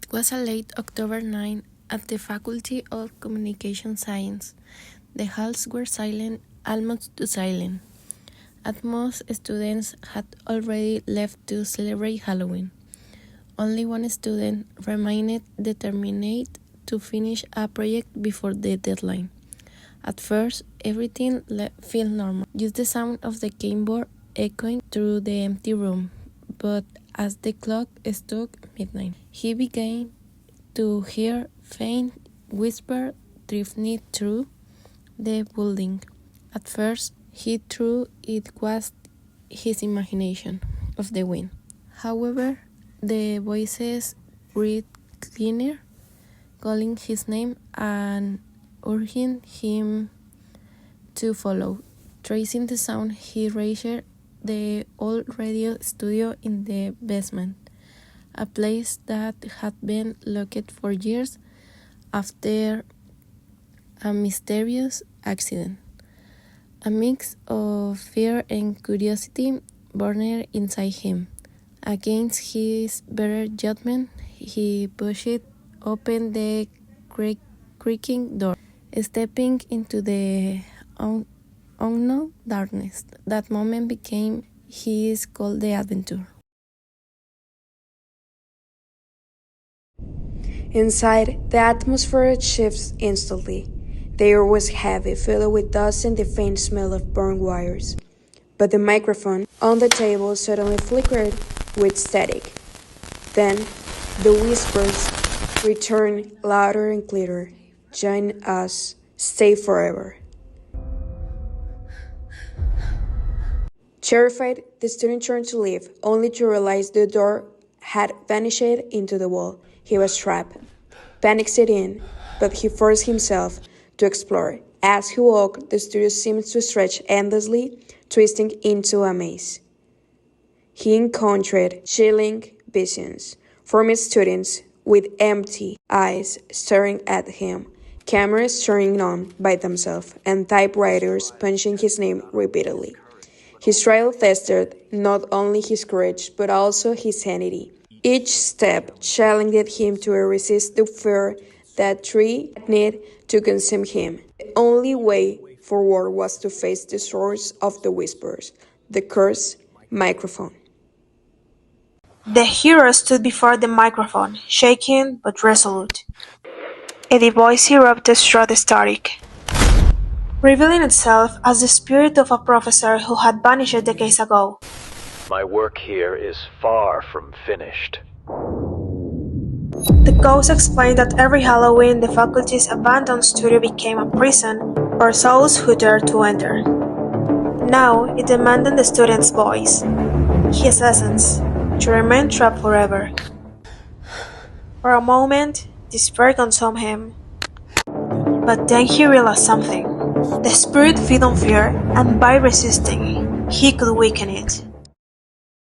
It was a late October night at the Faculty of Communication Science. The halls were silent, almost too silent. At most, students had already left to celebrate Halloween. Only one student remained determined to finish a project before the deadline. At first, everything felt normal, just the sound of the keyboard echoing through the empty room. But as the clock struck midnight, he began to hear faint whispers drifting through the building. At first, he thought it was his imagination of the wind. However, the voices breathed cleaner, calling his name and urging him to follow. Tracing the sound, he reached the old radio studio in the basement, a place that had been locked for years after a mysterious accident. A mix of fear and curiosity burned inside him. Against his better judgment, he pushed open the creaking door, stepping into the unknown darkness. That moment became his call to adventure. Inside, the atmosphere shifts instantly. The air was heavy, filled with dust and the faint smell of burned wires. But the microphone on the table suddenly flickered with static. Then, the whispers returned louder and clearer. Join us. Stay forever. Terrified, the student turned to leave, only to realize the door had vanished into the wall. He was trapped. Panic set in, but he forced himself to explore. As he walked, the studio seemed to stretch endlessly, twisting into a maze. He encountered chilling visions, former students with empty eyes staring at him, cameras turning on by themselves, and typewriters punching his name repeatedly. His trial tested not only his courage, but also his sanity. Each step challenged him to resist the fear that threatened to consume him. The only way forward was to face the source of the whispers, the cursed microphone. The hero stood before the microphone, shaking but resolute. A deep voice erupted through the static, revealing itself as the spirit of a professor who had vanished decades ago. My work here is far from finished. The ghost explained that every Halloween the faculty's abandoned studio became a prison for those who dared to enter. Now it demanded the student's voice, his essence, to remain trapped forever. For a moment, despair consumed him. But then he realized something. The spirit fed on fear, and by resisting, he could weaken it.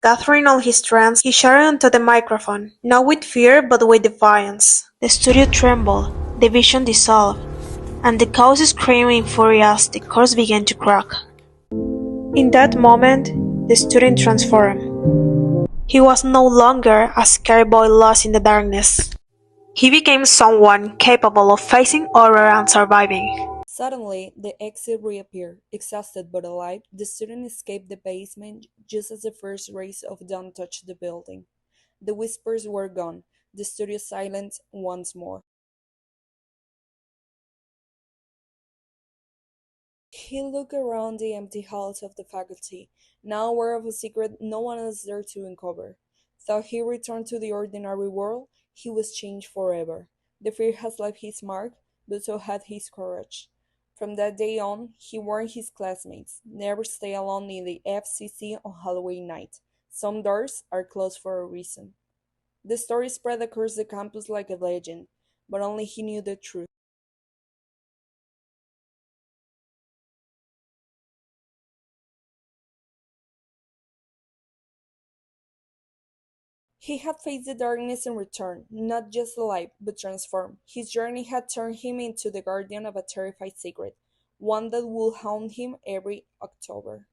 Gathering all his strength, he shouted into the microphone, not with fear but with defiance. The studio trembled, the vision dissolved, and the chaos screamed in fury as the curse began to crack. In that moment, the student transformed. He was no longer a scared boy lost in the darkness. He became someone capable of facing horror and surviving. Suddenly, the exit reappeared. Exhausted but alive, the student escaped the basement just as the first rays of dawn touched the building. The whispers were gone, the studio silent once more. He looked around the empty halls of the faculty, now aware of a secret no one else dared to uncover. Though he returned to the ordinary world, he was changed forever. The fear has left his mark, but so had his courage. From that day on, he warned his classmates, never stay alone in the FCC on Halloween night. Some doors are closed for a reason. The story spread across the campus like a legend, but only he knew the truth. He had faced the darkness and returned, not just alive, but transformed. His journey had turned him into the guardian of a terrified secret, one that would haunt him every October.